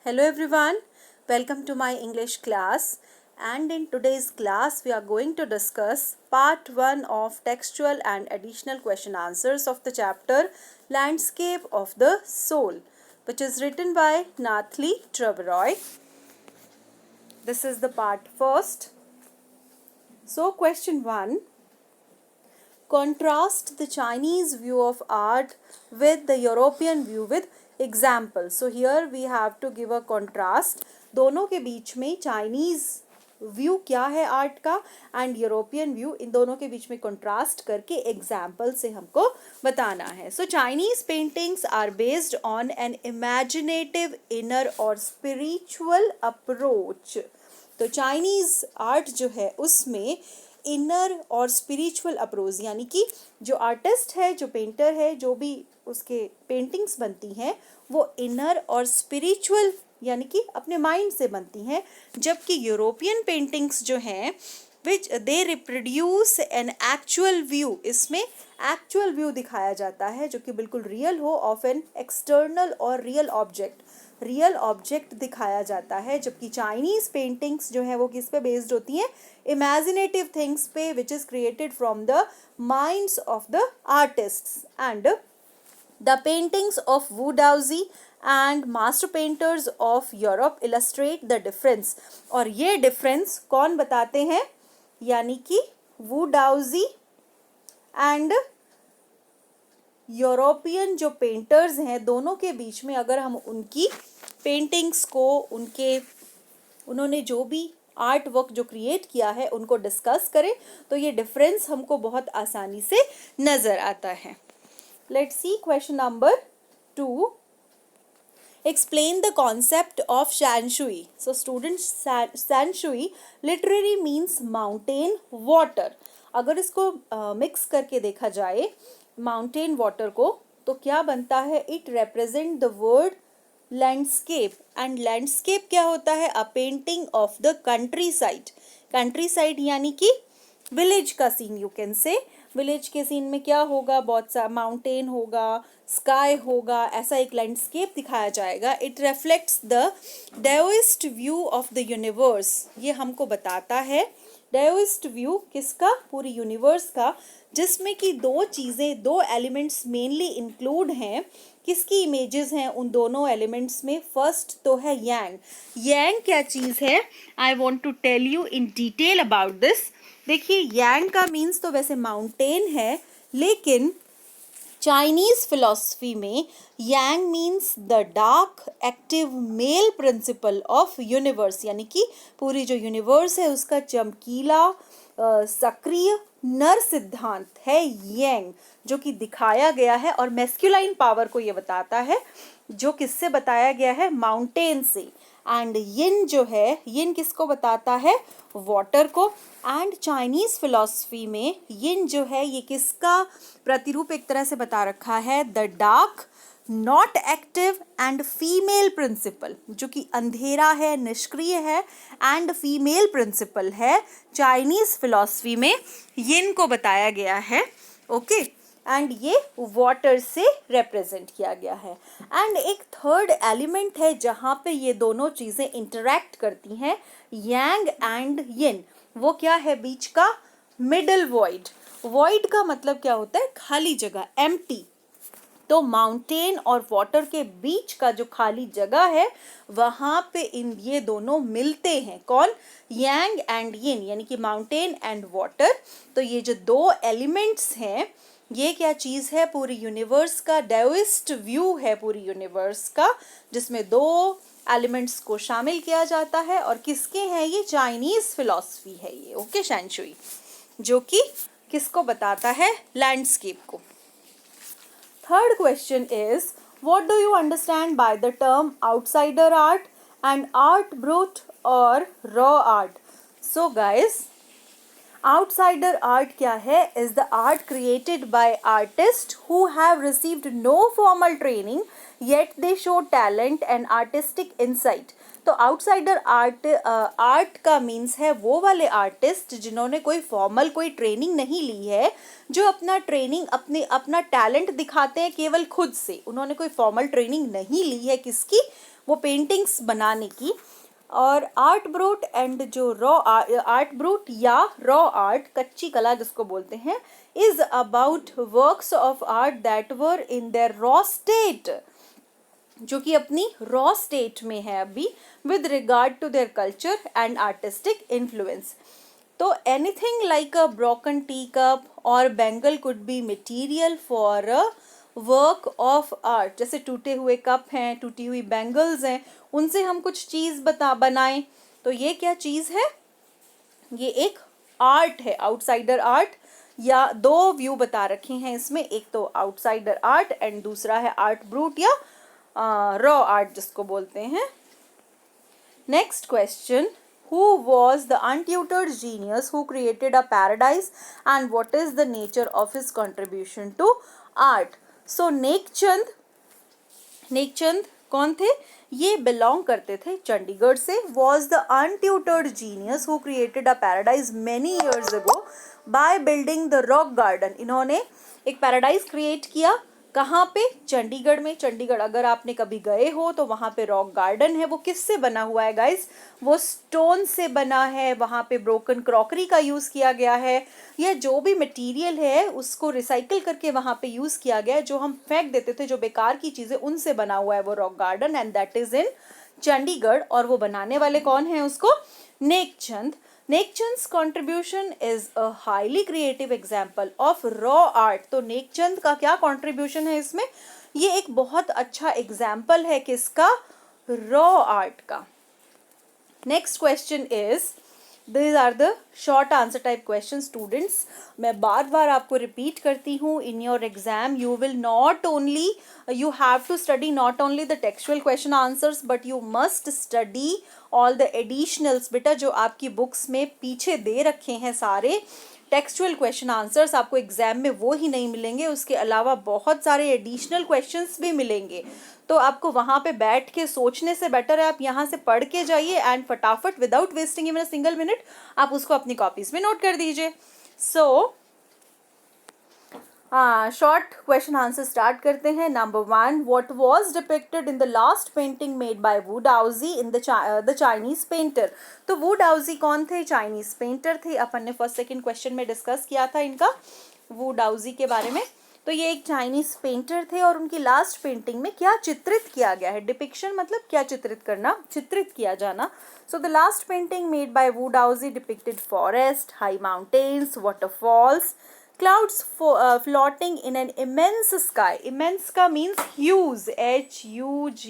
Hello everyone, welcome to my English class, and in today's class we are going to discuss part 1 of textual and additional question answers of the chapter Landscape of the Soul, which is written by Nathali Trevorroy. This is the part first. So question 1, contrast the Chinese view of art with the European view with example. So here we have to give a contrast. दोनों के बीच में Chinese view क्या है art का and European view, इन दोनों के बीच में contrast करके एग्जाम्पल से हमको बताना है. So Chinese paintings are based on an imaginative inner और स्पिरिचुअल अप्रोच. तो चाइनीज आर्ट जो है उसमें इनर और स्पिरिचुअल अप्रोच, यानी कि जो आर्टिस्ट है, जो पेंटर है, जो भी उसके पेंटिंग्स बनती हैं वो इनर और स्पिरिचुअल यानी कि अपने माइंड से बनती हैं, जबकि यूरोपियन पेंटिंग्स जो हैं which they reproduce an actual view, इसमें एक्चुअल व्यू दिखाया जाता है जो कि बिल्कुल रियल हो ऑफ एन एक्सटर्नल और रियल ऑब्जेक्ट दिखाया जाता है. जबकि चाइनीज पेंटिंग्स जो है वो किस पे बेस्ड होती हैं, इमेजिनेटिव थिंग्स पे, which is created from the minds of the artists. And the paintings of Wu Daozi and master painters of Europe illustrate the difference. और ये डिफरेंस कौन बताते हैं, यानी कि वू डाउजी एंड यूरोपियन जो पेंटर्स हैं, दोनों के बीच में अगर हम उनकी पेंटिंग्स को, उन्होंने जो भी आर्ट वर्क जो क्रिएट किया है उनको डिस्कस करें तो ये डिफरेंस हमको बहुत आसानी से नज़र आता है. Let's see question number 2. Explain the concept of shanshui. So students, shanshui literally means mountain water. अगर इसको मिक्स करके देखा जाए माउंटेन वाटर को तो क्या बनता है, it represent the word landscape. And landscape क्या होता है, a painting of the country side यानी कि विलेज का scene. You can say village के सीन में क्या होगा, बहुत सा माउंटेन होगा, स्काई होगा, ऐसा एक लैंडस्केप दिखाया जाएगा. It reflects the Daoist view of the universe. ये हमको बताता है डायोइस्ट व्यू किसका, पूरी यूनिवर्स का, जिसमें कि दो एलिमेंट्स मेनली इंक्लूड हैं. किसकी इमेजेस हैं उन दोनों एलिमेंट्स में, फर्स्ट तो है यांग क्या चीज़ है, I want to tell you in detail about this. देखिए यांग का मीन्स तो वैसे माउंटेन है, लेकिन चाइनीज फिलॉसफी में yang means the dark active male principle of universe, यानी कि पूरी जो यूनिवर्स है उसका चमकीला सक्रिय नर सिद्धांत है यांग, जो कि दिखाया गया है. और मैस्कुलाइन पावर को ये बताता है, जो किससे बताया गया है, माउंटेन से. एंड यिन जो है, यिन किसको बताता है, वाटर को. एंड चाइनीज फिलॉसफी में यिन जो है ये किसका प्रतिरूप एक तरह से बता रखा है, the dark not active and female principle, जो कि अंधेरा है, निष्क्रिय है एंड फीमेल प्रिंसिपल है. चाइनीज फिलॉसफी में यिन को बताया गया है. ओके एंड ये वाटर से रिप्रेजेंट किया गया है. एंड एक थर्ड एलिमेंट है जहाँ पे ये दोनों चीज़ें इंटरैक्ट करती हैं, यांग एंड यिन. वो क्या है, बीच का मिडल वॉइड का मतलब क्या होता है, खाली जगह, एम्प्टी. तो माउंटेन और वाटर के बीच का जो खाली जगह है वहाँ पे ये दोनों मिलते हैं. कौन, यांग एंड यिन, यानी कि माउंटेन एंड वाटर. तो ये जो दो एलिमेंट्स हैं ये क्या चीज़ है, पूरी यूनिवर्स का डायोइस्ट व्यू है पूरी यूनिवर्स का, जिसमें दो एलिमेंट्स को शामिल किया जाता है. और किसके हैं ये, चाइनीज फिलॉसफी है ये. ओके शांशुई, जो कि किसको बताता है, लैंडस्केप को. Third question is, what do you understand by the term outsider art and art brut or raw art? So guys, outsider art क्या है, is the art created by artists who have received no formal training yet they show talent and artistic insight. तो outsider art का means है वो वाले artist जिन्होंने कोई formal कोई ट्रेनिंग नहीं ली है, जो अपना टैलेंट दिखाते हैं केवल खुद से, उन्होंने कोई फॉर्मल ट्रेनिंग नहीं ली है किसकी, वो पेंटिंग्स बनाने की। और आर्ट ब्रूट एंड जो आर्ट ब्रूट या रॉ आर्ट, कच्ची कला जिसको बोलते हैं, is about works of art that were in their raw state, जो कि अपनी रॉ स्टेट में है अभी, with regard to their culture and artistic influence. तो anything like a broken tea cup or bangle could be material for a work of art. जैसे टूटे हुए कप हैं, टूटी हुई बैंगल्स हैं, उनसे हम कुछ चीज़ बनाएं, तो ये क्या चीज़ है, ये एक आर्ट है, आउटसाइडर आर्ट। या दो व्यू बता रखे हैं इसमें, एक तो आउटसाइडर आर्ट एंड दूसरा है आर्ट ब्रूट या रॉ आर्ट जिसको बोलते हैं। Next question, who was the untutored genius who created a paradise and what is the nature of his contribution to art? So Nek Chand कौन थे, ये बिलोंग करते थे चंडीगढ़ से। was the untutored genius who created a paradise many years ago by building the rock garden। इन्होंने एक paradise create किया, कहाँ पे, चंडीगढ़ में। चंडीगढ़ अगर आपने कभी गए हो तो वहाँ पे रॉक गार्डन है, वो किससे बना हुआ है गाइस, वो स्टोन से बना है। वहाँ पे ब्रोकन क्रॉकरी का यूज़ किया गया है, या जो भी मटेरियल है उसको रिसाइकल करके वहाँ पे यूज़ किया गया है, जो हम फेंक देते थे, जो बेकार की चीज़ें, उनसे बना हुआ है वो rock garden, and that is in Chandigarh. और वो बनाने वाले कौन हैं उसको, Nekchand. Nekchand's contribution is a highly creative example of raw art. तो नेकचंद का क्या कंट्रीब्यूशन है इसमें, ये एक बहुत अच्छा एग्जाम्पल है किसका, रॉ आर्ट का। Next question is, these are the short answer type questions students। मैं बार बार आपको रिपीट करती हूँ, in your exam you will not only you have to study not only the textual question answers but you must study all the additionals। बेटा जो आपकी books में पीछे दे रखे हैं सारे टेक्सचुअल क्वेश्चन आंसर्स, आपको एग्जाम में वो ही नहीं मिलेंगे, उसके अलावा बहुत सारे एडिशनल क्वेश्चंस भी मिलेंगे। तो आपको वहाँ पे बैठ के सोचने से बेटर है आप यहाँ से पढ़ के जाइए एंड फटाफट without wasting even a single minute आप उसको अपनी कॉपीज में नोट कर दीजिए। So short question answer start करते हैं। Number 1, what was depicted in the last painting made by Wu Daozi in the Chinese painter. तो वू डाउजी कौन थे, चाइनीज पेंटर थे। अपन ने फर्स्ट सेकंड क्वेश्चन में डिस्कस किया था इनका, वू डाउजी के बारे में। तो ये एक चाइनीज पेंटर थे और उनकी लास्ट पेंटिंग में क्या चित्रित किया गया है, डिपिक्शन मतलब क्या चित्रित करना, चित्रित किया जाना। So the last painting made by Wu Daozi depicted forest, high mountains, waterfalls, clouds floating in an immense sky। immense का means huge, HUGE,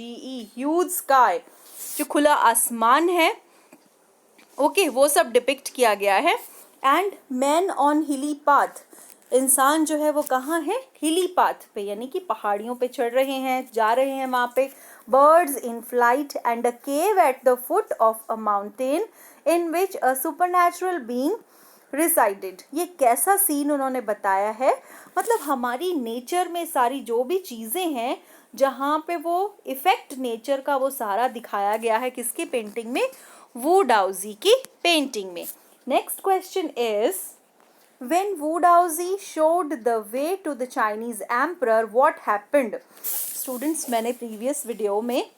huge sky, जो खुला आसमान है, ओके, वो सब डिपिक्ट किया गया है। एंड मैन ऑन हिली पाथ, इंसान जो है वो कहाँ है, हिली पाथ पे, यानी कि पहाड़ियों पे चढ़ रहे हैं, जा रहे हैं वहाँ पे। Birds in flight and a cave at the foot of a mountain in which a supernatural being resided. ये कैसा सीन उन्होंने बताया है, मतलब हमारी नेचर में सारी जो भी चीज़ें हैं जहाँ पे वो इफेक्ट नेचर का वो सारा दिखाया गया है, किसकी पेंटिंग में, वू डाउजी की पेंटिंग में। Next question is, when Wu Daozi showed the way to the Chinese emperor, what happened? Students मैंने प्रीवियस वीडियो में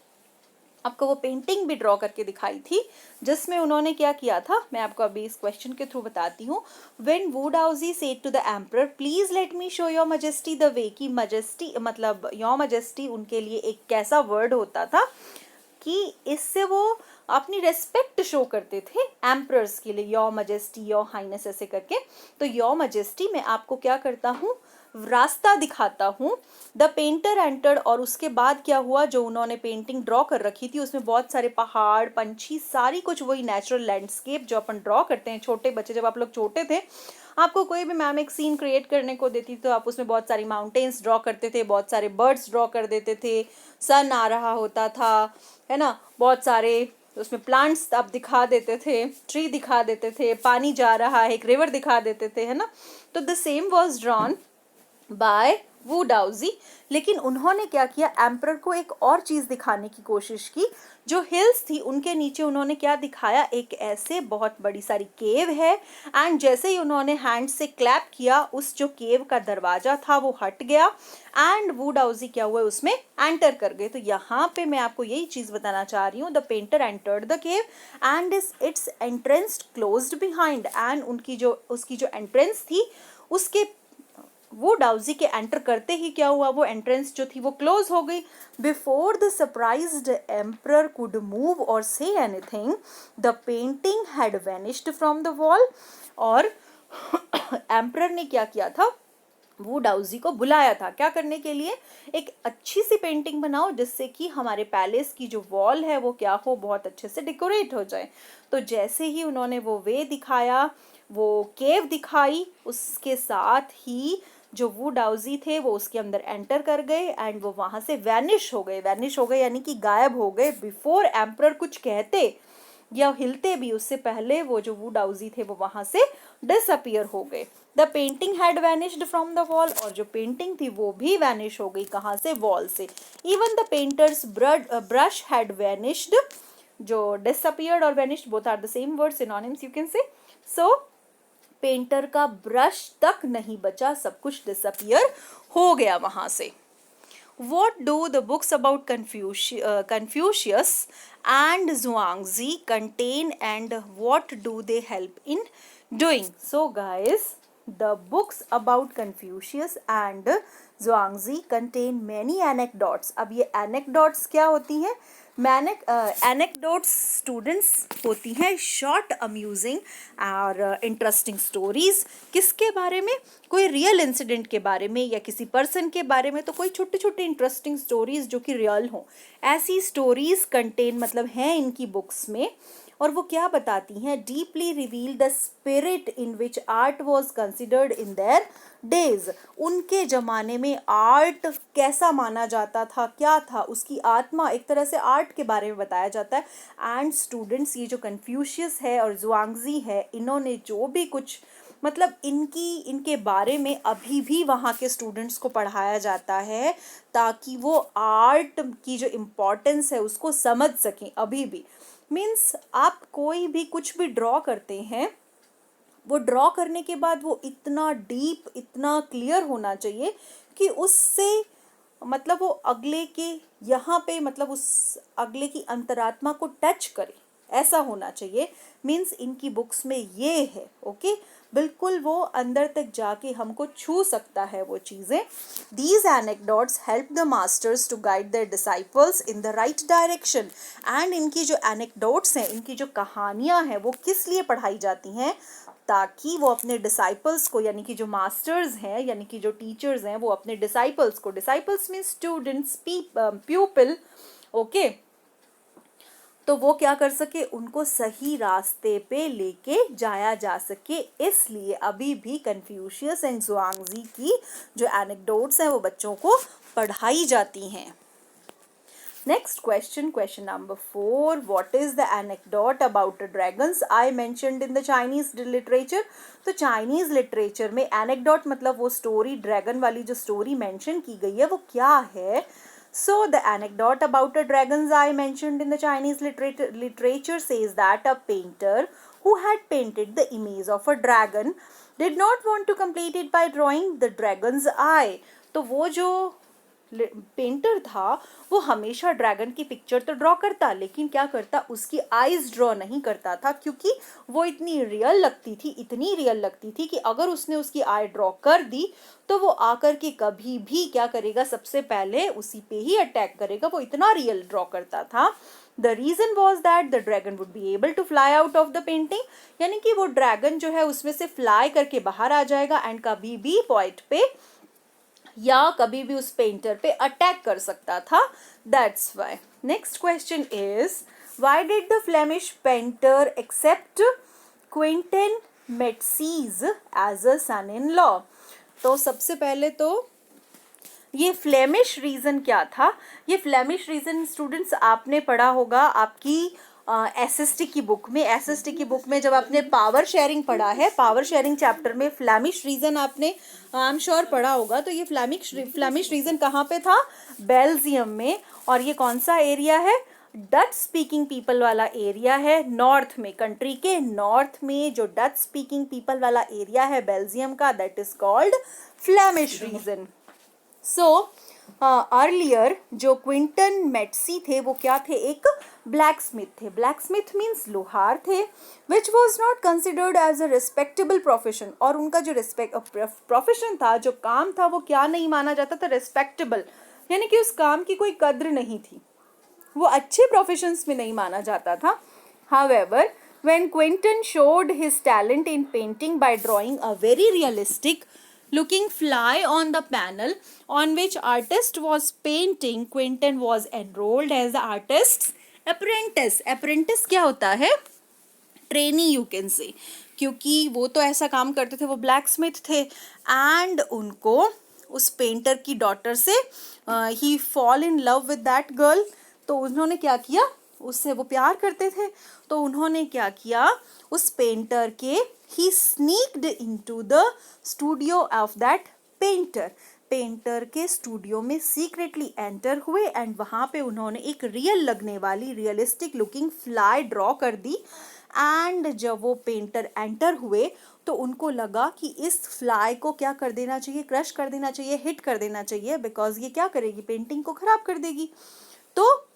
आपको वो पेंटिंग भी ड्रॉ करके दिखाई थी जिसमें उन्होंने क्या किया था, मैं आपको अभी इस क्वेश्चन के थ्रू बताती हूँ। When Wu Daozi said to the emperor, please let me show your majesty the way, कि majesty मतलब your majesty उनके लिए एक कैसा वर्ड होता था कि इससे वो अपनी रेस्पेक्ट शो करते थे एम्परर्स के लिए, योर मजेस्टी, योर हाइनेस ऐसे करके। तो योर मजेस्टी मैं आपको क्या करता हूँ, रास्ता दिखाता हूँ। द पेंटर एंटर्ड, और उसके बाद क्या हुआ, जो उन्होंने पेंटिंग ड्रॉ कर रखी थी उसमें बहुत सारे पहाड़, पंछी, सारी कुछ वही नेचुरल लैंडस्केप जो अपन ड्रॉ करते हैं। छोटे बच्चे जब आप लोग छोटे थे, आपको कोई भी मैम एक सीन क्रिएट करने को देती तो आप उसमें बहुत सारी माउंटेन्स ड्रॉ करते थे, बहुत सारे बर्ड्स ड्रॉ कर देते थे, सन आ रहा होता था, है ना, बहुत सारे उसमें प्लांट्स आप दिखा देते थे, ट्री दिखा देते थे, पानी जा रहा है, एक रिवर दिखा देते थे, है ना। तो the same was drawn by Wu Daozi. लेकिन उन्होंने क्या किया, एम्परर को एक और चीज़ दिखाने की कोशिश की। जो हिल्स थी उनके नीचे उन्होंने क्या दिखाया, एक ऐसे बहुत बड़ी सारी केव है, एंड जैसे ही उन्होंने हैंड से क्लैप किया उस जो केव का दरवाजा था वो हट गया, एंड वू डाउजी क्या हुआ, उसमें एंटर कर गए। तो यहाँ पे मैं आपको यही चीज़ बताना चाह रही हूँ, the painter entered the cave and it's entrance closed behind, and उसकी जो एंट्रेंस थी उसके वो डाउजी के एंटर करते ही क्या हुआ, वो एंट्रेंस जो थी वो क्लोज हो गई। Before the surprised emperor could move or say anything the painting had vanished from the wall. और एम्परर ने क्या किया था, वो डाउजी को बुलाया था क्या करने के लिए, एक अच्छी सी पेंटिंग बनाओ जिससे कि हमारे पैलेस की जो वॉल है वो क्या हो, बहुत अच्छे से डेकोरेट हो जाए। तो जैसे ही उन्होंने वो वे दिखाया, वो केव दिखाई, उसके साथ ही जो वू डाउजी थे वो उसके अंदर एंटर कर गए, एंड वो वहां से वैनिश हो गए यानी कि गायब हो गए। बिफोर एम्परर कुछ कहते या हिलते भी उससे पहले वो जो वू डाउजी थे वो वहां से डिसअपियर हो गए। The painting had vanished from the wall, और जो पेंटिंग थी वो भी वैनिश हो गई, कहाँ से, वॉल से। Even the painter's brush had vanished, जो डिसअपियर्ड और vanished both are the same word, synonyms you can say. So painter का ब्रश तक नहीं बचा, सब कुछ डिसअपियर हो गया वहां से। What do the books about Confucius and Zhuangzi contain, and what do they help in doing? So guys, the books about Confucius and Zhuangzi contain many anecdotes. अब ये anecdotes क्या होती हैं, एनेक्डोट्स स्टूडेंट्स होती हैं शॉर्ट अम्यूजिंग और interesting stories. किसके बारे में, कोई रियल इंसिडेंट के बारे में या किसी पर्सन के बारे में, तो कोई छोटे छोटे इंटरेस्टिंग स्टोरीज जो कि रियल हों, ऐसी स्टोरीज कंटेन मतलब हैं इनकी बुक्स में। और वो क्या बताती हैं, deeply reveal the spirit in which art was considered in their days. उनके ज़माने में आर्ट कैसा माना जाता था, क्या था, उसकी आत्मा, एक तरह से आर्ट के बारे में बताया जाता है। एंड स्टूडेंट्स, ये जो कन्फ्यूशियस है और जुआंगजी है, इन्होंने जो भी कुछ मतलब इनके बारे में अभी भी वहाँ के स्टूडेंट्स को पढ़ाया जाता है, ताकि वो आर्ट की जो इम्पोर्टेंस है उसको समझ सकें अभी भी। मीन्स आप कोई भी कुछ भी ड्रॉ करते हैं, वो ड्रॉ करने के बाद वो इतना डीप, इतना क्लियर होना चाहिए कि उससे मतलब वो अगले के यहाँ पे मतलब उस अगले की अंतरात्मा को टच करे, ऐसा होना चाहिए। मीन्स इनकी बुक्स में ये है, ओके, बिल्कुल वो अंदर तक जाके हमको छू सकता है वो चीज़ें। These anecdotes help the masters to guide their disciples in the right direction. And इनकी जो एनेक्डोट्स हैं, इनकी जो कहानियाँ हैं, वो किस लिए पढ़ाई जाती हैं, ताकि वो अपने डिसाइपल्स को, यानी कि जो मास्टर्स हैं, यानी कि जो टीचर्स हैं, वो अपने डिसाइपल्स को, डिसाइपल्स मीन्स स्टूडेंट्स, प्यूपिल, ओके, तो वो क्या कर सके, उनको सही रास्ते पे लेके जाया जा सके। इसलिए अभी भी कन्फ्यूशियस एंड जुआंगजी की जो एनेक्डोट्स हैं वो बच्चों को पढ़ाई जाती हैं। Next question, question number 4. What is the anecdote about the dragons I mentioned in the Chinese literature? तो Chinese literature में anecdote मतलब वो story, dragon वाली जो story mention की गई है वो क्या है? So the anecdote about the dragons I mentioned in the Chinese literature says that a painter who had painted the image of a dragon did not want to complete it by drawing the dragon's eye. तो वो जो painter था वो हमेशा dragon की picture तो draw करता, लेकिन क्या करता, उसकी आईज ड्रॉ नहीं करता था, क्योंकि वो इतनी रियल लगती थी कि अगर उसने उसकी आई ड्रॉ कर दी तो वो आकर के कभी भी क्या करेगा, सबसे पहले उसी पे ही अटैक करेगा, वो इतना रियल ड्रॉ करता था। The reason was that the dragon would be able to fly out of the painting, यानी कि वो ड्रैगन जो है उसमें से फ्लाई करके बाहर आ जाएगा एंड कभी भी पॉइंट पे या कभी भी उस पेंटर पे अटैक कर सकता था। That's why. Next question is, why did the Flemish painter accept Quinten Metsys as a son in law? तो सबसे पहले तो ये फ्लेमिश रीजन क्या था, ये फ्लेमिश रीजन स्टूडेंट्स आपने पढ़ा होगा आपकी एसएसटी की बुक में। एसएसटी की बुक में जब आपने पावर शेयरिंग पढ़ा है, पावर शेयरिंग चैप्टर में फ्लैमिश रीजन आपने आई एम श्योर पढ़ा होगा। तो ये फ्लैमिश रीजन कहाँ पे था? बेल्जियम में। और ये कौन सा एरिया है? डच स्पीकिंग पीपल वाला एरिया है, नॉर्थ में, कंट्री के नॉर्थ में जो डच स्पीकिंग पीपल वाला एरिया है बेल्जियम का, that is called Flemish region. So earlier जो क्विंटन मेट्सी थे वो क्या थे? एक ब्लैक स्मिथ थे। ब्लैक स्मिथ मीन्स लोहार थे, which was not considered as a respectable profession. और उनका जो प्रोफेशन था, जो काम था, वो क्या नहीं माना जाता था? रिस्पेक्टेबल, यानी कि उस काम की कोई कद्र नहीं थी, वो अच्छे प्रोफेशंस में नहीं माना जाता था। However, when Quentin showed his talent in painting by drawing a very realistic looking fly on the panel on which artist was painting, Quentin was enrolled as the artist's apprentice. Apprentice क्या होता है? Trainee you can से, क्योंकि वो तो ऐसा काम करते थे, वो ब्लैक स्मिथ थे, एंड उनको उस पेंटर की डॉटर से ही fall in love with that girl. तो उन्होंने क्या किया? उससे वो प्यार करते थे, तो उन्होंने क्या किया? उस पेंटर के ही sneaked into the studio of that painter. Painter के स्टूडियो में सीक्रेटली एंटर हुए एंड वहाँ पे उन्होंने एक रियल लगने वाली रियलिस्टिक लुकिंग फ्लाई ड्रॉ कर दी। एंड जब वो पेंटर एंटर हुए तो उनको लगा कि इस फ्लाई को क्या कर देना चाहिए? क्रश कर देना चाहिए, हिट कर देना चाहिए, बिकॉज ये क्या करेगी? पेंटिंग को खराब कर देगी। तो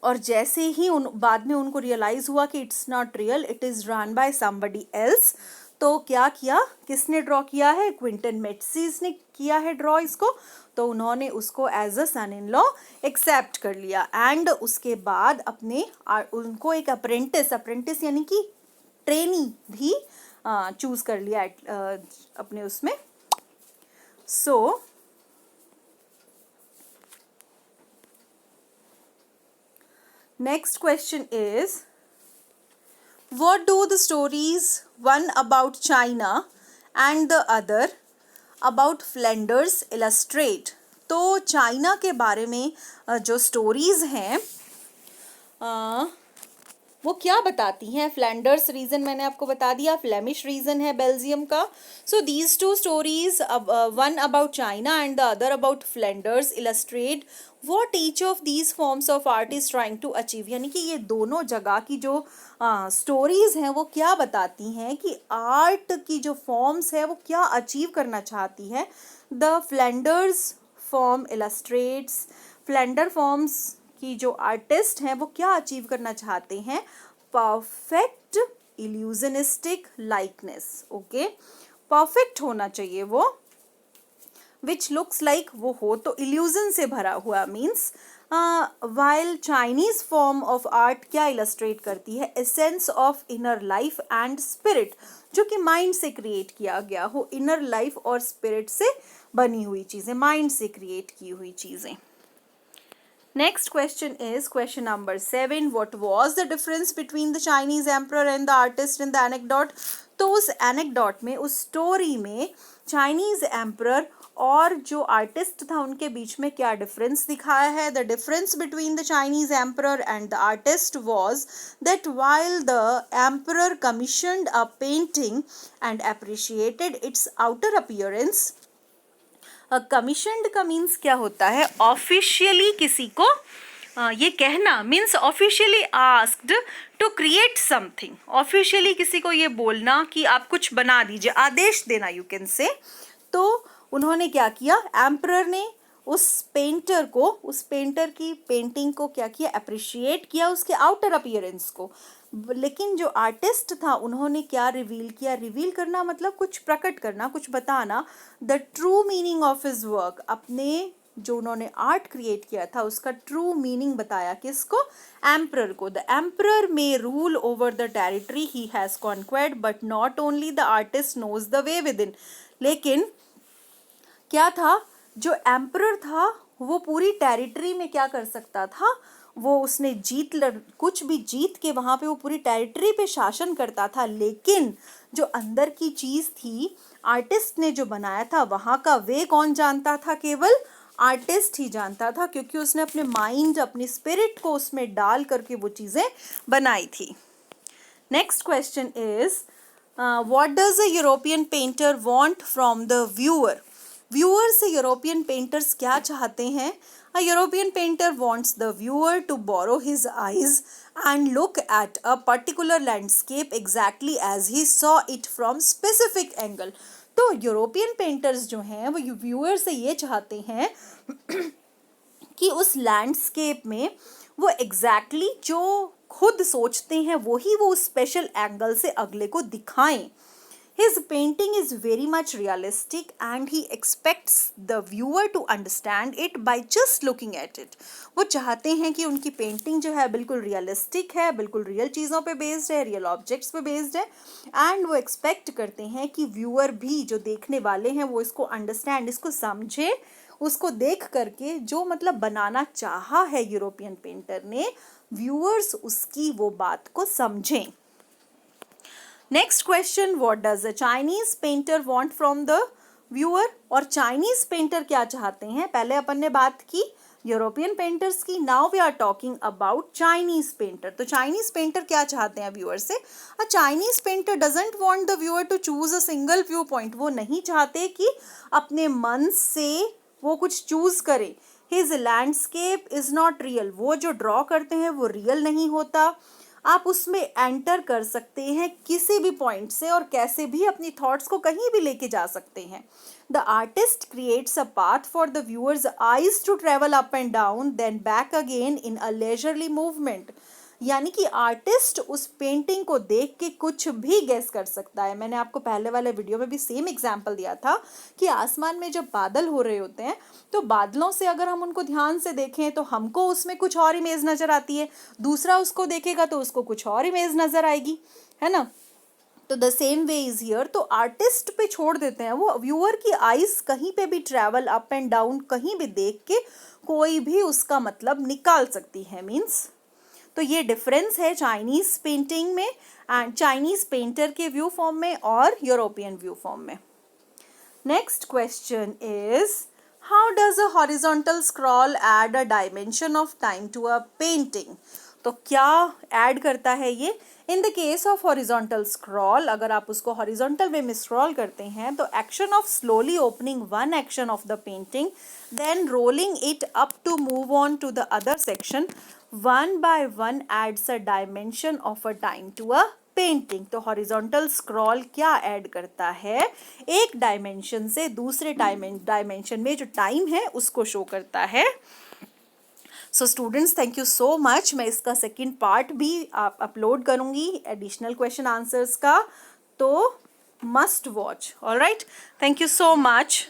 और जैसे ही बाद में उनको रियलाइज हुआ कि it's not real, it is drawn by somebody else, तो क्या किया? किसने ड्रॉ किया है? क्विंटन मेट्सीज ने किया है ड्रॉ इसको। तो उन्होंने उसको as a son in law accept कर लिया एंड उसके बाद उनको एक अप्रेंटिस यानी कि ट्रेनी भी चूज कर लिया अपने उसमें। सो next question is, what do the stories, one about China and the other about Flanders, illustrate? तो चाइना के बारे में जो स्टोरीज हैं वो क्या बताती हैं? फ्लैंडर्स रीजन मैंने आपको बता दिया, फ्लेमिश रीजन है बेल्जियम का। So these two stories, one about China and the other about Flanders, illustrate what each of these forms of art is trying to achieve. यानी कि ये दोनों जगह की जो स्टोरीज हैं वो क्या बताती हैं कि आर्ट की जो फॉर्म्स है वो क्या अचीव करना चाहती है। The Flanders form illustrates, Flanders forms कि जो आर्टिस्ट हैं वो क्या अचीव करना चाहते हैं? Perfect illusionistic likeness. Okay, perfect होना चाहिए वो, विच लुक्स लाइक, वो हो तो इल्यूजन से भरा हुआ, means while Chinese form of art क्या इलस्ट्रेट करती है? Essence of inner life and spirit, जो कि माइंड से क्रिएट किया गया हो, इनर लाइफ और स्पिरिट से बनी हुई चीजें, माइंड से क्रिएट की हुई चीजें। Next question is question number 7. What was the difference between the Chinese emperor and the artist in the anecdote? तो उस anecdote में, उस story में Chinese emperor और जो artist था उनके बीच में क्या difference दिखाया है? The difference between the Chinese emperor and the artist was that while the emperor commissioned a painting and appreciated its outer appearance, commissioned का मीन्स क्या होता है? ऑफिशियली किसी को ये कहना, means officially asked to create something, officially किसी को ये बोलना कि आप कुछ बना दीजिए, आदेश देना, यू कैन से। तो उन्होंने क्या किया? एम्परर ने उस पेंटर को, उस पेंटर की पेंटिंग को क्या किया? अप्रिशिएट किया, उसके आउटर अपीयरेंस को। लेकिन जो आर्टिस्ट था उन्होंने क्या रिवील किया? रिवील करना मतलब कुछ प्रकट करना, कुछ बताना, the true meaning of his work, अपने जो उन्होंने आर्ट क्रिएट किया था उसका ट्रू मीनिंग बताया। किसको? एम्परर को। The emperor may rule over the territory he has conquered but not only the artist knows the way within. लेकिन क्या था? जो एम्परर था वो पूरी टेरिटरी में क्या कर सकता था? वो उसने कुछ भी जीत के वहाँ पे वो पूरी टेरिटरी पे शासन करता था, लेकिन जो अंदर की चीज़ थी, आर्टिस्ट ने जो बनाया था, वहाँ का वे कौन जानता था? केवल आर्टिस्ट ही जानता था, क्योंकि उसने अपने माइंड, अपनी स्पिरिट को उसमें डाल करके वो चीज़ें बनाई थी। Next question is what does a European painter want from the viewer. Viewer से यूरोपियन पेंटर्स क्या चाहते हैं? A European painter wants the viewer to borrow his eyes and look at a particular landscape exactly as he saw it from specific angle। तो European painters जो हैं वो viewer से ये चाहते हैं कि उस लैंडस्केप में वो एग्जैक्टली जो खुद सोचते हैं वही वो उस स्पेशल एंगल से अगले को दिखाएं। His painting is very much realistic and he expects the viewer to understand it by just looking at it। वो चाहते हैं कि उनकी पेंटिंग जो है बिल्कुल रियलिस्टिक है, बिल्कुल रियल चीज़ों पे बेस्ड है, रियल ऑब्जेक्ट्स पे बेस्ड है, एंड वो एक्सपेक्ट करते हैं कि व्यूअर भी, जो देखने वाले हैं, वो इसको अंडरस्टैंड, इसको समझे, उसको देख करके जो मतलब बनाना चाहा है यूरोपियन पेंटर ने, व्यूअर्स उसकी वो बात को समझें। Next question, what does a Chinese painter want from the viewer. और चाइनीज पेंटर क्या चाहते हैं? पहले अपन ने बात की यूरोपियन पेंटर्स की, now we are talking about Chinese painter. तो चाइनीज पेंटर क्या चाहते हैं व्यूअर से? A Chinese painter doesn't want the viewer to choose a single view point. वो नहीं चाहते कि अपने मन से वो कुछ चूज करे। His landscape is not real. वो जो ड्रॉ करते हैं वो रियल नहीं होता। आप उसमें एंटर कर सकते हैं किसी भी पॉइंट से और कैसे भी अपनी थॉट्स को कहीं भी लेके जा सकते हैं। The artist creates a path for the viewer's eyes to travel up and down then back again in a leisurely movement. यानी कि आर्टिस्ट उस पेंटिंग को देख के कुछ भी गेस कर सकता है। मैंने आपको पहले वाले वीडियो में भी सेम एग्जांपल दिया था कि आसमान में जब बादल हो रहे होते हैं तो बादलों से अगर हम उनको ध्यान से देखें तो हमको उसमें कुछ और इमेज नज़र आती है, दूसरा उसको देखेगा तो उसको कुछ और इमेज नज़र आएगी, है ना। तो the same way is here. तो आर्टिस्ट पे छोड़ देते हैं, वो व्यूअर की आईज कहीं पे भी ट्रैवल अप एंड डाउन, कहीं भी देख के कोई भी उसका मतलब निकाल सकती है, मीन्स। तो ये डिफरेंस है चाइनीज पेंटिंग में एंड चाइनीज पेंटर के व्यू फॉर्म में और यूरोपियन व्यू फॉर्म में। Next question is how does a horizontal scroll add a dimension of time to a painting. तो क्या ऐड करता है ये? In the case of horizontal scroll, अगर आप उसको हॉरिजॉन्टल वे में स्क्रॉल करते हैं तो action of slowly opening one action of the painting then rolling it up to move on to the other section one by one adds a dimension of a time to a painting. तो horizontal scroll क्या add करता है? एक dimension से दूसरे dimension में जो time है उसको शो करता है। So students, thank you so much. मैं इसका सेकंड पार्ट भी अपलोड करूंगी एडिशनल क्वेश्चन आंसर्स का, तो must watch. Alright, thank you so much.